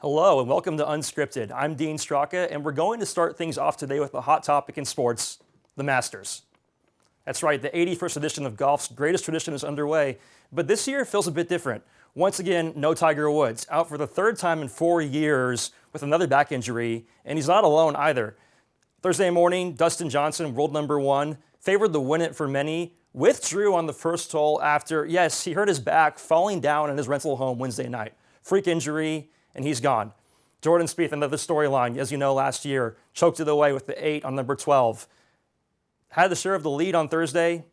Hello and welcome to Unscripted. I'm Dean Straka, and we're going to start things off today with a hot topic in sports, the Masters. That's right, the 81st edition of golf's greatest tradition is underway, but this year feels a bit different. Once again, no Tiger Woods, out for the third time in 4 years with another back injury, and he's not alone either. Thursday morning, Dustin Johnson, world number one, favored to win it for many, withdrew on the first hole after, yes, he hurt his back falling down in his rental home Wednesday night. Freak injury, and he's gone. Jordan Spieth, another storyline, as you know, last year, choked it away with the 8 on number 12. Had the share of the lead on Thursday.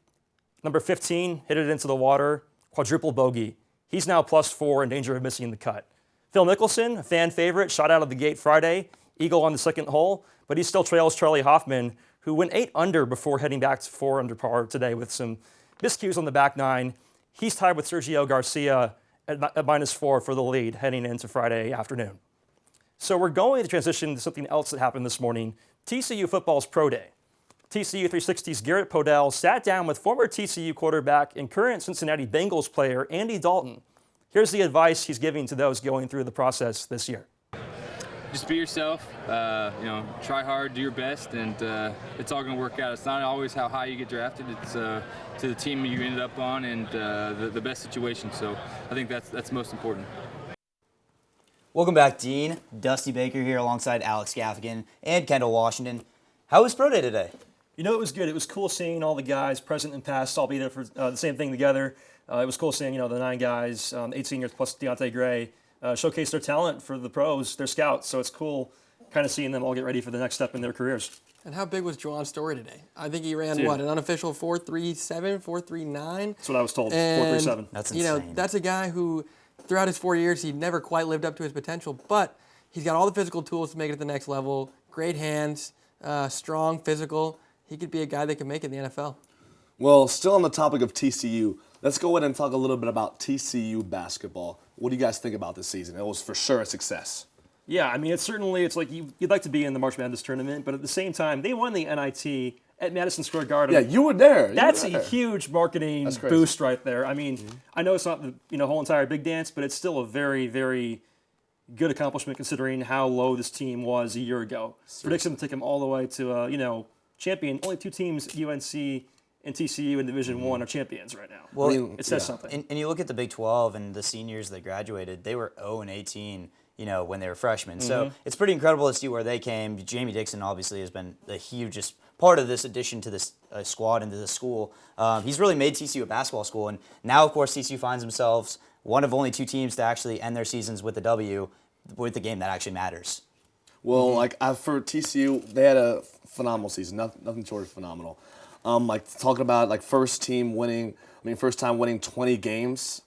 Number 15 hit it into the water, quadruple bogey. He's now +4 in danger of missing the cut. Phil Mickelson, a fan favorite, shot out of the gate Friday, eagle on the second hole, but he still trails Charlie Hoffman, who went 8 under before heading back to 4 under par today with some miscues on the back nine. He's tied with Sergio Garcia at -4 for the lead heading into Friday afternoon. So we're going to transition to something else that happened this morning, TCU football's Pro Day. TCU 360's Garrett Podell sat down with former TCU quarterback and current Cincinnati Bengals player Andy Dalton. Here's the advice he's giving to those going through the process this year. Just be yourself, try hard, do your best, and it's all going to work out. It's not always how high you get drafted. It's to the team you ended up on and the best situation. So I think that's most important. Welcome back, Dean. Dusty Baker here alongside Alex Gaffigan and Kendall Washington. How was Pro Day today? You know, it was good. It was cool seeing all the guys, present and past, all be there for the same thing together. It was cool seeing, the 9 guys, 8 seniors plus Deontay Gray, showcase their talent for the pros, their scouts. So it's cool kind of seeing them all get ready for the next step in their careers. And how big was Juwan's story today? I think he ran, an unofficial 4.37, 4.39? That's what I was told, and 4.37. That's insane. That's a guy who, throughout his 4 years, he never quite lived up to his potential, but he's got all the physical tools to make it to the next level. Great hands, strong, physical. He could be a guy that could make it in the NFL. Well, still on the topic of TCU, let's go ahead and talk a little bit about TCU basketball. What do you guys think about this season? It was for sure a success. Yeah, I mean, it's like you'd like to be in the March Madness tournament, but at the same time, they won the NIT at Madison Square Garden. Yeah, you were there. That's a huge marketing boost right there. I mean, I know it's not the whole entire big dance, but it's still a very, very good accomplishment considering how low this team was a year ago. Prediction to take them all the way to champion. Only 2 teams, UNC and TCU in Division I, are champions right now. Well, it says something. And you look at the Big 12 and the seniors that graduated, they were 0-18, when they were freshmen. So it's pretty incredible to see where they came. Jamie Dixon obviously has been the hugest part of this addition to this squad and to the school. He's really made TCU a basketball school, and now, of course, TCU finds themselves one of only 2 teams to actually end their seasons with a W, with the game that actually matters. Well, for TCU, they had a phenomenal season. Nothing short of phenomenal. Talking about first time winning 20 games.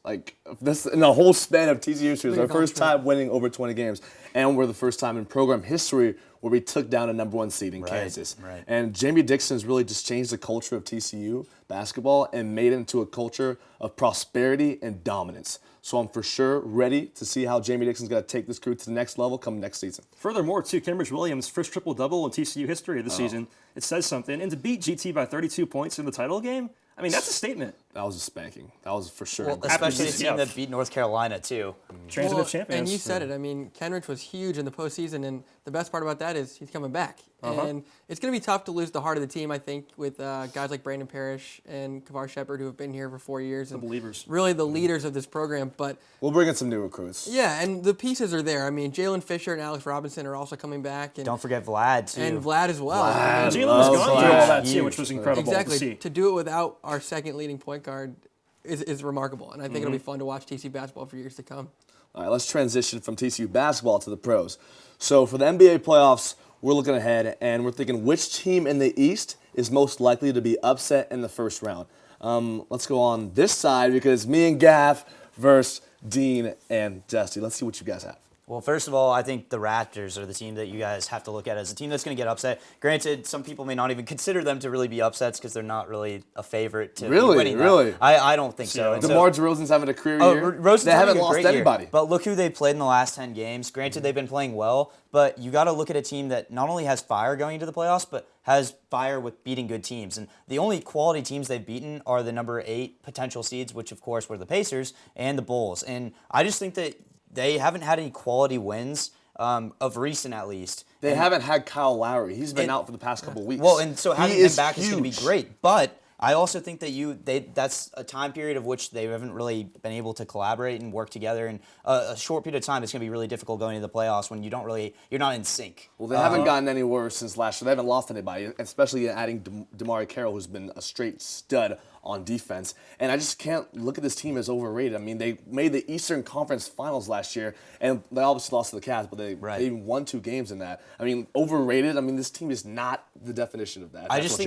This in the whole span of TCU history, it's our first time winning over 20 games, and we're the first time in program history where we took down a number 1 seed in Kansas. Right. And Jamie Dixon's really just changed the culture of TCU basketball and made it into a culture of prosperity and dominance. So I'm for sure ready to see how Jamie Dixon's going to take this crew to the next level come next season. Furthermore, too, Cambridge Williams' first triple-double in TCU history of the season. It says something. And to beat GT by 32 points in the title game, I mean, that's a statement. That was a spanking. That was for sure. Well, especially a team that beat North Carolina, too. Transitive champions. And you said it. I mean, Kenrich was huge in the postseason, and the best part about that is he's coming back. And it's going to be tough to lose the heart of the team, I think, with guys like Brandon Parrish and Kavar Shepard, who have been here for 4 years. The believers. Really the leaders of this program. But we'll bring in some new recruits. Yeah, and the pieces are there. I mean, Jalen Fisher and Alex Robinson are also coming back. And don't forget Vlad, too. And Vlad as well. Jalen was gone through all that, too, which was incredible to see. To do it without our second leading point guard is remarkable. And I think it'll be fun to watch TCU basketball for years to come. All right, let's transition from TCU basketball to the pros. So for the NBA playoffs, we're looking ahead, and we're thinking which team in the East is most likely to be upset in the first round. Let's go on this side because me and Gaff versus Dean and Dusty. Let's see what you guys have. Well, first of all, I think the Raptors are the team that you guys have to look at as a team that's going to get upset. Granted, some people may not even consider them to really be upsets because they're not really a favorite to be winning that. I don't think so. DeMar DeRozan's having a career year. They haven't lost anybody. But look who they played in the last 10 games. Granted, they've been playing well, but you got to look at a team that not only has fire going into the playoffs, but has fire with beating good teams. And the only quality teams they've beaten are the number 8 potential seeds, which, of course, were the Pacers and the Bulls. And I just think that they haven't had any quality wins of recent, at least. They haven't had Kyle Lowry. He's been out for the past couple of weeks. Well, and so having He him is back is going to be huge. great. But I also think that that's a time period of which they haven't really been able to collaborate and work together. And a short period of time, it's going to be really difficult going into the playoffs when you're not in sync. Well, they haven't gotten any worse since last year. They haven't lost anybody, especially adding DeMari Carroll, who's been a straight stud on defense. And I just can't look at this team as overrated. I mean, they made the Eastern Conference Finals last year, and they obviously lost to the Cavs, but they even won 2 games in that. I mean, overrated. I mean, this team is not the definition of that. I just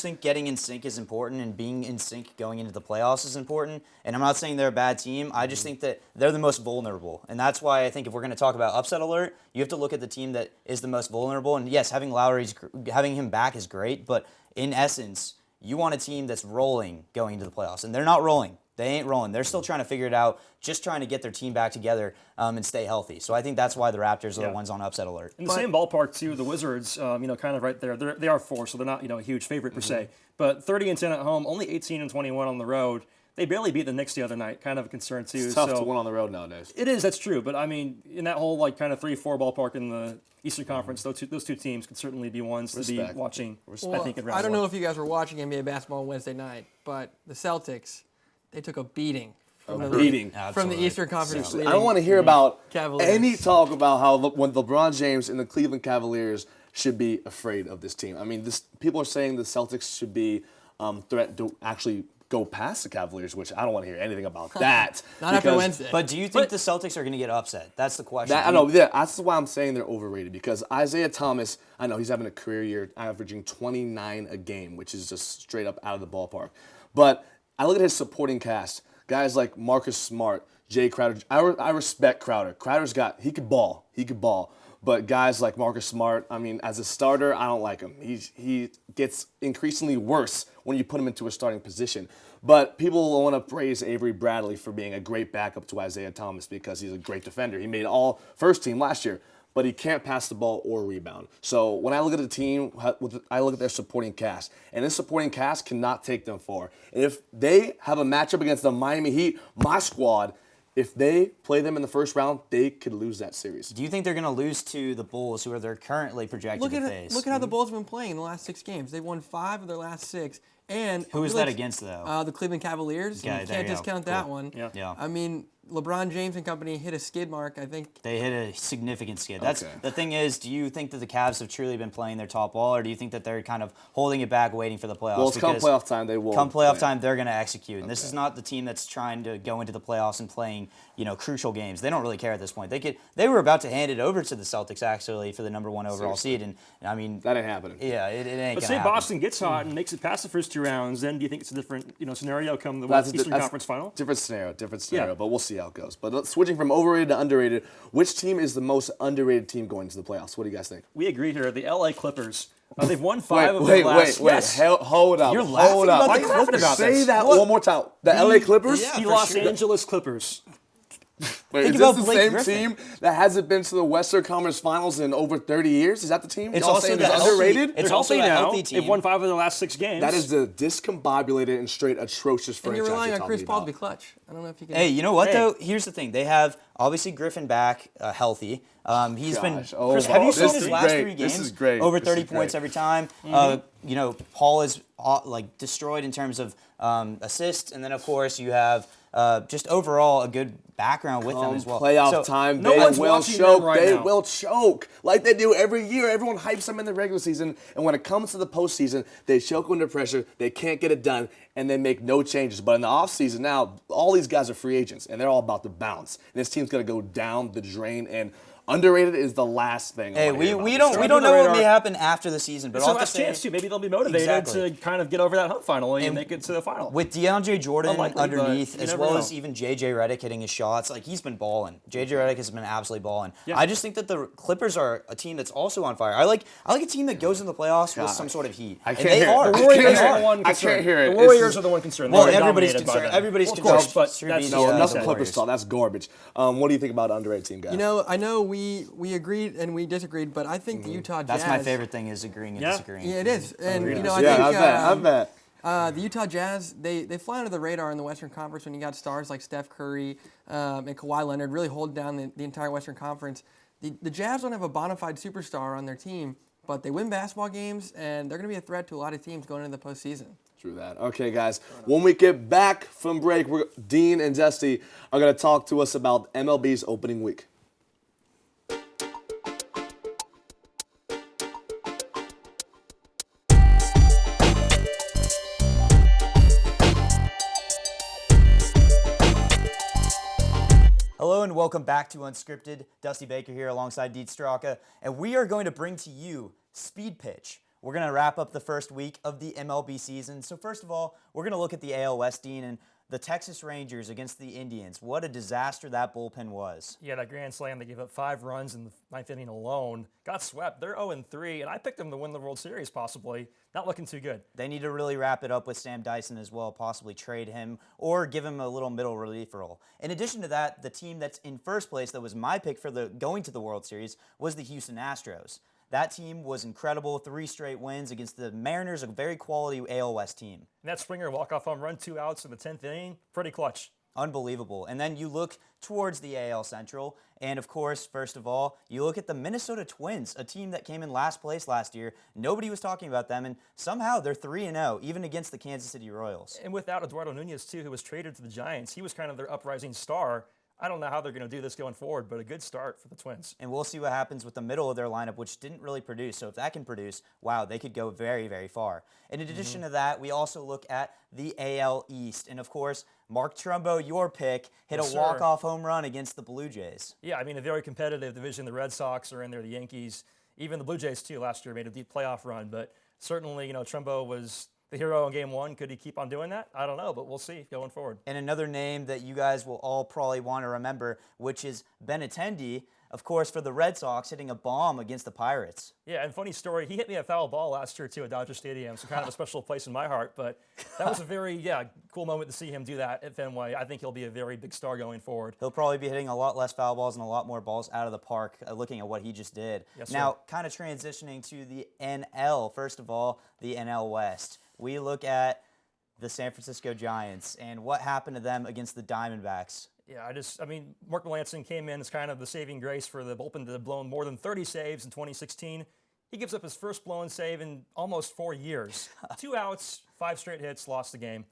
think getting in sync is important, and being in sync going into the playoffs is important. And I'm not saying they're a bad team. I just think that they're the most vulnerable, and that's why I think if we're going to talk about upset alert, you have to look at the team that is the most vulnerable. And yes, having him back is great, but in essence, you want a team that's rolling going into the playoffs, and they're not rolling. They ain't rolling. They're still trying to figure it out, just trying to get their team back together and stay healthy. So I think that's why the Raptors are the ones on upset alert. In the same ballpark, too, the Wizards, kind of right there. They are 4, so they're not, a huge favorite per se. But 30-10 at home, only 18-21 on the road. They barely beat the Knicks the other night. Kind of a concern, too. It's tough to win on the road nowadays. It is, that's true. But, I mean, in that whole, kind of 3-4 ballpark in the Eastern Conference, those two teams could certainly be ones to be watching, I think, in round I don't one. know if you guys were watching NBA basketball on Wednesday night, but the Celtics, they took a beating. From the Eastern Conference. I don't want to hear about Cavaliers. any talk about how when LeBron James and the Cleveland Cavaliers should be afraid of this team. I mean, people are saying the Celtics should be threatened to actually go past the Cavaliers, which I don't want to hear anything about that. Not after Wednesday. But do you think the Celtics are going to get upset? That's the question. I know. Yeah, that's why I'm saying they're overrated, because Isaiah Thomas, I know he's having a career year, averaging 29 a game, which is just straight up out of the ballpark. But I look at his supporting cast. Guys like Marcus Smart, Jay Crowder. I respect Crowder. He could ball. But guys like Marcus Smart, I mean, as a starter, I don't like him. He gets increasingly worse when you put him into a starting position. But people want to praise Avery Bradley for being a great backup to Isaiah Thomas because he's a great defender. He made all first team last year, but he can't pass the ball or rebound. So when I look at the team, I look at their supporting cast, and this supporting cast cannot take them far. And if they have a matchup against the Miami Heat, my squad, if they play them in the first round, they could lose that series. Do you think they're going to lose to the Bulls, who are they're currently projected to face? Look at how the Bulls have been playing in the last 6 games. They've won 5 of their last 6. And who is that against, though? The Cleveland Cavaliers. Okay, you can't discount that one. Yeah. I mean, LeBron James and company hit a skid mark, I think. They hit a significant skid. The thing is, do you think that the Cavs have truly been playing their top ball, or do you think that they're kind of holding it back, waiting for the playoffs? Well, come playoff time, they will. Come playoff time, they're going to execute. And this is not the team that's trying to go into the playoffs and playing, crucial games. They don't really care at this point. They were about to hand it over to the Celtics, actually, for the number 1 overall seed. And I mean, that ain't happening. Yeah, it ain't going to happen. But say Boston gets hot and makes it past the first 2 rounds, then do you think it's a different scenario come the Eastern Conference final? Different scenario, but we'll see how it goes. But switching from overrated to underrated, which team is the most underrated team going to the playoffs? What do you guys think? We agree here. The LA Clippers. They've won 5 of their last. Yes. Hold up. You're laughing about Why are you laughing about Say this? that one more time. The LA Clippers? Yeah. The for Los sure. Angeles Clippers. Wait, Think is about this the Blake same Griffin. team that hasn't been to the Western Conference Finals in over 30 years? Is that the team? It's Y'all also saying the it's healthy- underrated? It's They're also healthy a now. healthy team. They've won 5 of their last 6 games. That is the discombobulated and straight atrocious And franchise. you're relying on talking Chris Paul to about. be clutch. I don't know if you can. Hey, you know what, though? Here's the thing. They have, obviously, Griffin back healthy. He's been. Gosh. Oh, Chris, wow. have you seen This his is last great. 3 games? This is great. Over This 30 is points great. every time. Paul is destroyed in terms of assists, and then of course you have just overall a good background with them as well. Playoff time, no they one's will watching them choke. right They now. will choke like they do every year. Everyone hypes them in the regular season, and when it comes to the postseason, they choke under pressure. They can't get it done, and they make no changes. But in the offseason now, all these guys are free agents, and they're all about to bounce. And this team's going to go down the drain. And underrated is the last thing. Hey, I wanna hear we about don't this know what radar. may happen after the season, but It's I'll their have last to say, chance too. Maybe they'll be motivated Exactly. to kind of get over that hump finally and make it to the final. with DeAndre Jordan Unlikely, but underneath, you as never well know. as even JJ Redick hitting his shots, like he's been balling. JJ Redick has been absolutely balling. Yeah. I just think that the Clippers are a team that's also on fire. I like a team that goes in the playoffs with some sort of heat. I And can't they hear it. are. I The can't Warriors hear are it. the one I concern. can't hear it. The It's Warriors just- are the one concerned. Well, They're everybody's dominated by concerned. them. Everybody's Well, of course, concerned. but Should that's be No, the enough Warriors. Clippers talk. That's garbage. What do you think about underrated team, guys? I know we agreed and we disagreed, but I think the Utah Jazz. That's my favorite thing is agreeing and Yeah. disagreeing. Yeah, it is. And, Agreed. I yeah, think I bet. The Utah Jazz, they fly under the radar in the Western Conference when you got stars like Steph Curry and Kawhi Leonard really hold down the entire Western Conference. The Jazz don't have a bona fide superstar on their team, but they win basketball games, and they're going to be a threat to a lot of teams going into the postseason. True that. Okay, guys. When we get back from break, Dean and Jesse are going to talk to us about MLB's opening week. Hello and welcome back to Unscripted. Dusty Baker here alongside Dean Straka, and we are going to bring to you Speed Pitch. We're going to wrap up the first week of the MLB season. So first of all, we're going to look at the AL West, Dean, and the Texas Rangers against the Indians. What a disaster that bullpen was. Yeah, that grand slam, they gave up 5 runs in the 9th inning alone. Got swept. They're 0-3, and I picked them to win the World Series possibly. Not looking too good. They need to really wrap it up with Sam Dyson as well, possibly trade him or give him a little middle relief role. In addition to that, the team that's in first place that was my pick for going to the World Series was the Houston Astros. That team was incredible, 3 straight wins against the Mariners, a very quality AL West team. And that Springer walk-off home run, 2 outs in the 10th inning, pretty clutch. Unbelievable. And then you look towards the AL Central, and of course, first of all, you look at the Minnesota Twins, a team that came in last place last year. Nobody was talking about them, and somehow they're 3-0, even against the Kansas City Royals. And without Eduardo Nunez, too, who was traded to the Giants, he was kind of their uprising star. I don't know how they're going to do this going forward, but a good start for the Twins. And we'll see what happens with the middle of their lineup, which didn't really produce. So if that can produce, wow, they could go very, very far. And in addition to that, we also look at the AL East. And of course, Mark Trumbo, your pick, hit a walk-off home run against the Blue Jays. Yeah, I mean, a very competitive division. The Red Sox are in there, the Yankees, even the Blue Jays, too, last year made a deep playoff run. But certainly, Trumbo was the hero in Game 1. Could he keep on doing that? I don't know, but we'll see going forward. And another name that you guys will all probably want to remember, which is Benintendi, of course, for the Red Sox, hitting a bomb against the Pirates. Yeah, and funny story, he hit me a foul ball last year, too, at Dodger Stadium, so kind of a special place in my heart. But that was a very, cool moment to see him do that at Fenway. I think he'll be a very big star going forward. He'll probably be hitting a lot less foul balls and a lot more balls out of the park, looking at what he just did. Yes, now, kind of transitioning to the NL, first of all, the NL West. We look at the San Francisco Giants and what happened to them against the Diamondbacks. Yeah, Mark Melancon came in as kind of the saving grace for the bullpen that had blown more than 30 saves in 2016. He gives up his first blown save in almost 4 years. 2 outs, 5 straight hits, lost the game.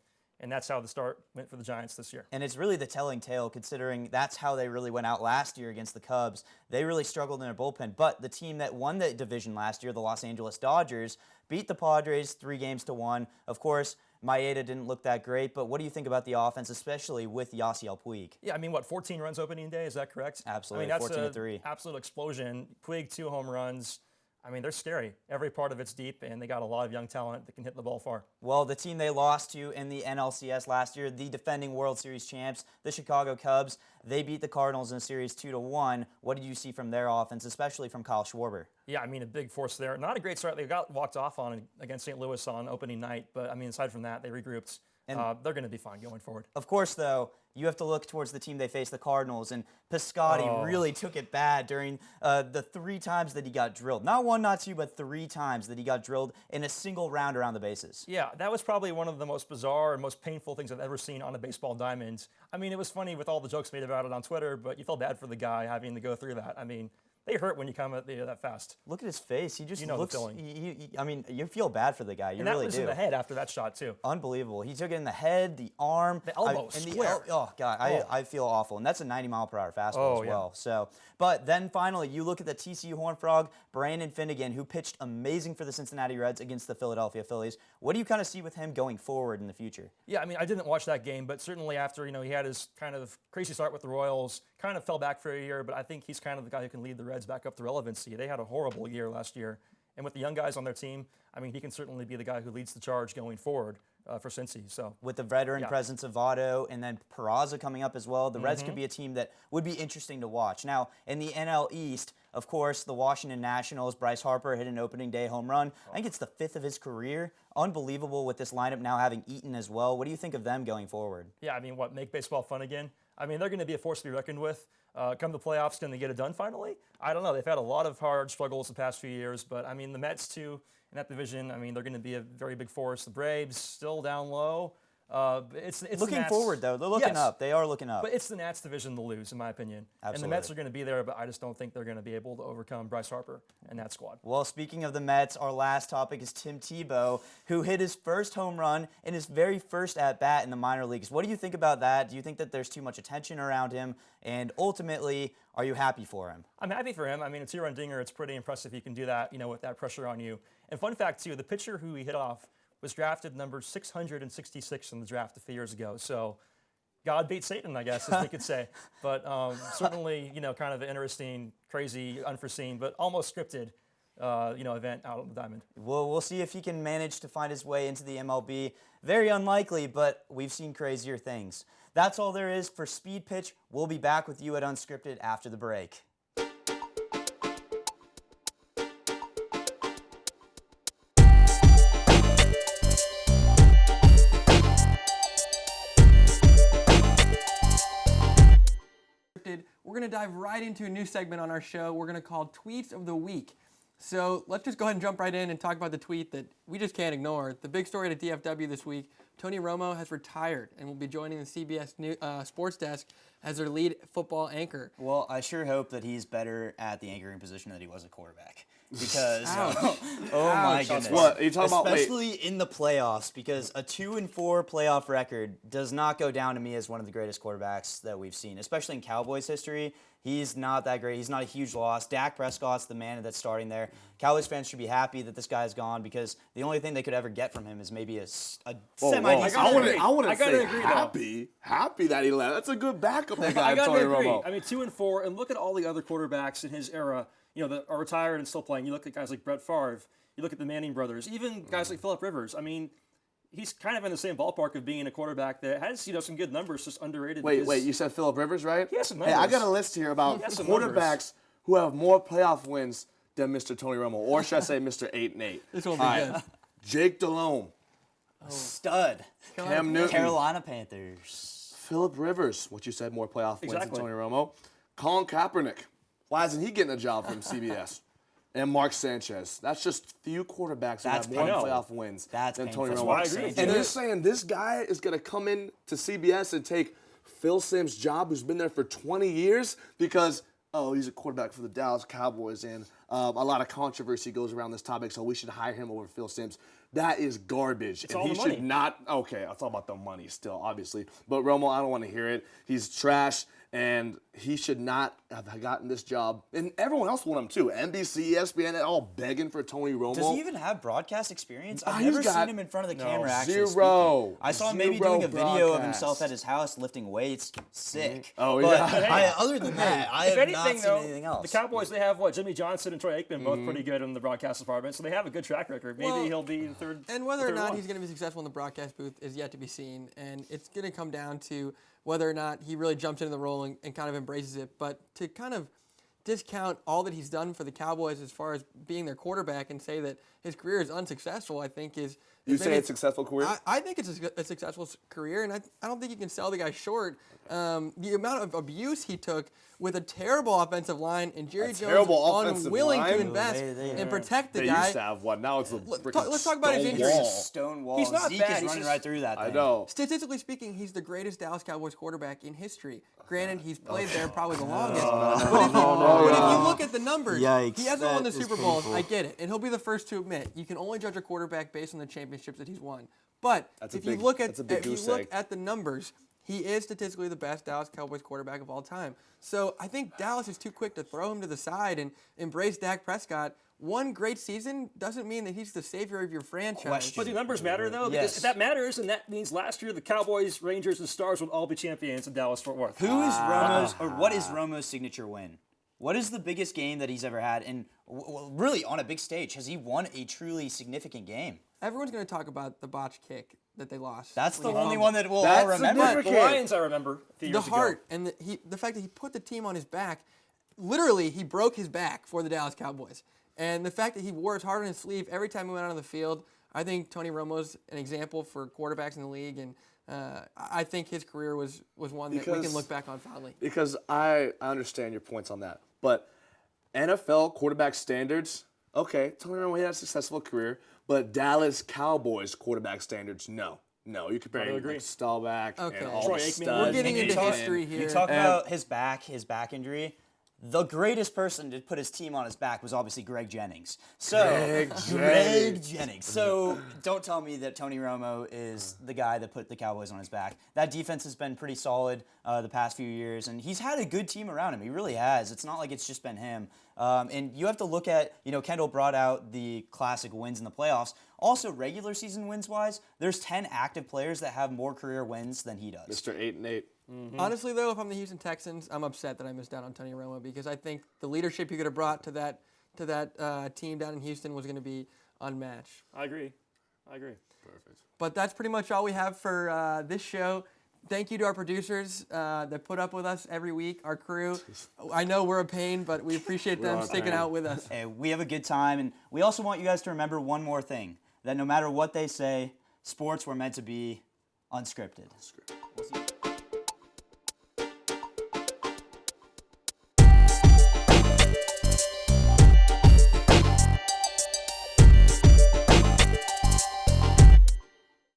And that's how the start went for the Giants this year. And it's really the telling tale, considering that's how they really went out last year against the Cubs. They really struggled in their bullpen. But the team that won the division last year, the Los Angeles Dodgers, beat the Padres 3-1. Of course, Maeda didn't look that great, but what do you think about the offense, especially with Yasiel Puig? Yeah, 14 runs opening day, is that correct? Absolutely, that's 14-3. An absolute explosion. Puig, 2 home runs. They're scary. Every part of it's deep, and they got a lot of young talent that can hit the ball far. Well, the team they lost to in the NLCS last year, the defending World Series champs, the Chicago Cubs, they beat the Cardinals in a series 2-1. What did you see from their offense, especially from Kyle Schwarber? Yeah, a big force there. Not a great start. They got walked off on against St. Louis on opening night, but aside from that, they regrouped. And they're going to be fine going forward. Of course, though, you have to look towards the team they faced, the Cardinals, and Piscotty really took it bad during the 3 times that he got drilled. Not 1, not 2, but 3 times that he got drilled in a single round around the bases. Yeah, that was probably one of the most bizarre and most painful things I've ever seen on a baseball diamond. It was funny with all the jokes made about it on Twitter, but you felt bad for the guy having to go through that. They hurt when you come at that fast. Look at his face. He just looks. The feeling. You feel bad for the guy. You and really do. That was in the head after that shot too. Unbelievable. He took it in the head, the arm, the elbow, square. Oh God, I feel awful. And that's a 90-mile-per-hour fastball as well. So, but then finally, you look at the TCU Horned Frog, Brandon Finnegan, who pitched amazing for the Cincinnati Reds against the Philadelphia Phillies. What do you kind of see with him going forward in the future? Yeah, I didn't watch that game, but certainly after he had his kind of crazy start with the Royals, kind of fell back for a year. But I think he's kind of the guy who can lead the Reds back up to relevancy. They had a horrible year last year, and with the young guys on their team, he can certainly be the guy who leads the charge going forward for Cincy. So with the veteran presence of Votto and then Peraza coming up as well, the Reds could be a team that would be interesting to watch. Now, in the NL East, of course, the Washington Nationals, Bryce Harper hit an opening day home run. I think it's the 5th of his career. Unbelievable with this lineup now having Eaton as well. What do you think of them going forward? Yeah, make baseball fun again? I mean, they're going to be a force to be reckoned with. Come the playoffs, can they get it done finally? I don't know. They've had a lot of hard struggles the past few years, but I mean, the Mets too in that division. I mean, they're going to be a very big force. The Braves still down low. It's Looking the Nats. forward, though. They're looking Yes. up. They are looking up. But it's the Nats division to lose, in my opinion. And the Mets are going to be there, but I just don't think they're going to be able to overcome Bryce Harper and that squad. Well, speaking of the Mets, our last topic is Tim Tebow, who hit his first home run in his very first at-bat in the minor leagues. What do you think about that? Do you think that there's too much attention around him? And ultimately, are you happy for him? I'm happy for him. I mean, a two-run dinger, it's pretty impressive he can do that, with that pressure on you. And fun fact, too, the pitcher who he hit off was drafted number 666 in the draft a few years ago. So God beat Satan, I guess, as we could say. But certainly, kind of an interesting, crazy, unforeseen, but almost scripted, event out on the diamond. Well, we'll see if he can manage to find his way into the MLB. Very unlikely, but we've seen crazier things. That's all there is for Speed Pitch. We'll be back with you at Unscripted after the break. We're going to dive right into a new segment on our show we're going to call Tweets of the Week. So let's just go ahead and jump right in and talk about the tweet that we just can't ignore. The big story at DFW this week, Tony Romo has retired and will be joining the CBS sports desk as their lead football anchor. Well, I sure hope that he's better at the anchoring position than he was a quarterback. Because, my goodness. What? Are you talking about? Especially in the playoffs, because a 2-4 playoff record does not go down to me as one of the greatest quarterbacks that we've seen, especially in Cowboys history. He's not that great. He's not a huge loss. Dak Prescott's the man that's starting there. Cowboys fans should be happy that this guy's gone because the only thing they could ever get from him is maybe a semi-decent. I wouldn't say agree, happy that he left. That's a good backup. That guy, I gotta Tony agree. Romo. I mean, 2-4, and look at all the other quarterbacks in his era, that are retired and still playing. You look at guys like Brett Favre. You look at the Manning brothers. Even guys like Phillip Rivers. I mean, he's kind of in the same ballpark of being a quarterback that has, some good numbers, just underrated. Wait, you said Phillip Rivers, right? He has some Hey, numbers. I got a list here about Some quarterbacks numbers. who have more playoff wins than Mr. Tony Romo, or should I say Mr. 8-8? This won't be good. Jake Delhomme, Stud. Cam Newton, Carolina Panthers. Phillip Rivers, what you said, more playoff wins than Exactly. Tony Romo. Colin Kaepernick, why isn't he getting a job from CBS? And Mark Sanchez. That's just few quarterbacks who That's have more painful. playoff wins That's than painful. Tony That's Romo. why I agree with And you. you're saying this guy is going to come in to CBS and take Phil Simms' job, who's been there for 20 years, because, he's a quarterback for the Dallas Cowboys, and a lot of controversy goes around this topic, so we should hire him over Phil Simms. That is garbage. It's and all he the money. should not, okay, I'll talk about the money still, obviously. But Romo, I don't want to hear it. He's trash. And he should not have gotten this job. And everyone else want him too. NBC, ESPN, they're all begging for Tony Romo. Does he even have broadcast experience? I've He's never got- seen him in front of the camera actually Zero. speaking. I saw him maybe Zero doing a video of broadcast. himself at his house lifting weights. Sick. Oh, But yeah. other than that, I If have anything, not seen though, anything else. the Cowboys, they have, Jimmy Johnson and Troy Aikman, both pretty good in the broadcast department, so they have a good track record. Maybe Well, he'll be the third. And whether or the third not one. he's going to be successful in the broadcast booth is yet to be seen. And it's going to come down to whether or not he really jumps into the role and kind of embraces it. But to kind of discount all that he's done for the Cowboys as far as being their quarterback and say that his career is unsuccessful, I think is... You maybe say it's a successful career? I think it's a successful career, and I don't think you can sell the guy short. The amount of abuse he took with a terrible offensive line and Jerry Jones terrible offensive unwilling line? to invest They and protect the They guy. used to have one. Now it's a freaking Let's talk about his stone injuries. wall. Stone wall. He's not Zeke bad, is he's running just- right through that thing. I know. Statistically speaking, he's the greatest Dallas Cowboys quarterback in history. Granted, he's played there probably the longest. But if you look at the numbers, Yikes, he hasn't won the that is Super Bowls. painful. I get it. And he'll be the first to admit, you can only judge a quarterback based on the championships that he's won. But That's a if you big- look at that's a big if you goose look egg. at the numbers, he is statistically the best Dallas Cowboys quarterback of all time. So I think Dallas is too quick to throw him to the side and embrace Dak Prescott. One great season doesn't mean that he's the savior of your franchise. Question. But do numbers matter, though? Because Yes. if that matters, and that means last year the Cowboys, Rangers, and Stars would all be champions in Dallas-Fort Worth. Who is Romo's, or what is Romo's signature win? What is the biggest game that he's ever had? And really, on a big stage, has he won a truly significant game? Everyone's going to talk about the botch kick that they lost. That's the when he only fumbled. one that we'll That's all remember. significant. The Lions, I remember, a few The years ago. heart and the fact that he put the team on his back, literally he broke his back for the Dallas Cowboys. And the fact that he wore his heart on his sleeve every time he went out on the field, I think Tony Romo's an example for quarterbacks in the league. And I think his career was one that we can look back on fondly. Because I understand your points on that. But NFL quarterback standards, okay, Tony Romo had a successful career, but Dallas Cowboys quarterback standards, no. No, you compare agree. like Staubach Okay. and all Troy the Aikman. studs. We're getting into history here. You talk about his back injury. The greatest person to put his team on his back was obviously Greg Jennings. So Greg Jennings. So don't tell me that Tony Romo is the guy that put the Cowboys on his back. That defense has been pretty solid the past few years, and he's had a good team around him. He really has. It's not like it's just been him. And you have to look at, Kendall brought out the classic wins in the playoffs. Also, regular season wins-wise, there's 10 active players that have more career wins than he does. Mr. 8-8. Honestly, though, if I'm the Houston Texans, I'm upset that I missed out on Tony Romo because I think the leadership he could have brought to that team down in Houston was going to be unmatched. I agree. Perfect. But that's pretty much all we have for this show. Thank you to our producers that put up with us every week, our crew. I know we're a pain, but we appreciate them sticking out with us. Hey, we have a good time, and we also want you guys to remember one more thing, that no matter what they say, sports were meant to be unscripted.